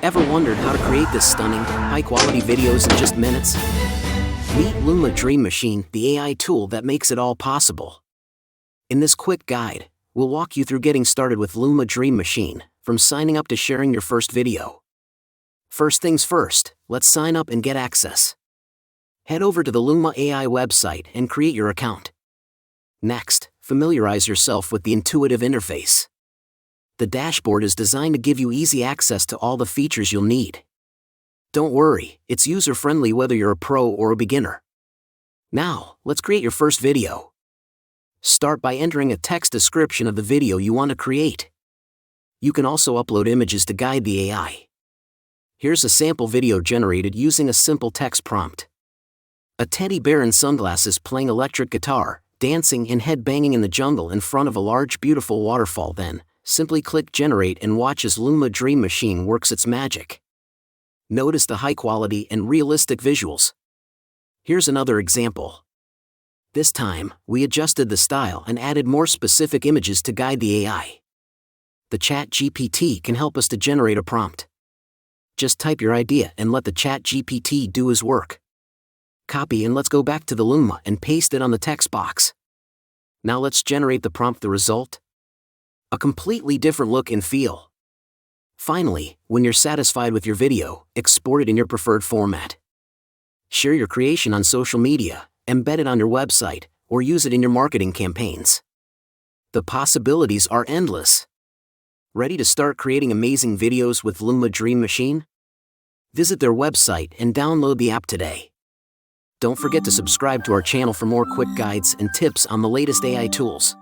Ever wondered how to create this stunning, high-quality videos in just minutes? Meet Luma Dream Machine, the AI tool that makes it all possible. In this quick guide, we'll walk you through getting started with Luma Dream Machine, from signing up to sharing your first video. First things first, let's sign up and get access. Head over to the Luma AI website and create your account. Next, familiarize yourself with the intuitive interface. The dashboard is designed to give you easy access to all the features you'll need. Don't worry, it's user-friendly whether you're a pro or a beginner. Now, let's create your first video. Start by entering a text description of the video you want to create. You can also upload images to guide the AI. Here's a sample video generated using a simple text prompt. A teddy bear in sunglasses playing electric guitar, dancing and head-banging in the jungle in front of a large beautiful waterfall. Then, simply click Generate and watch as Luma Dream Machine works its magic. Notice the high quality and realistic visuals. Here's another example. This time, we adjusted the style and added more specific images to guide the AI. The ChatGPT can help us to generate a prompt. Just type your idea and let the ChatGPT do his work. Copy and let's go back to the Luma and paste it on the text box. Now let's generate the prompt. The result? A completely different look and feel. Finally, when you're satisfied with your video, export it in your preferred format. Share your creation on social media, embed it on your website, or use it in your marketing campaigns. The possibilities are endless. Ready to start creating amazing videos with Luma Dream Machine? Visit their website and download the app today. Don't forget to subscribe to our channel for more quick guides and tips on the latest AI tools.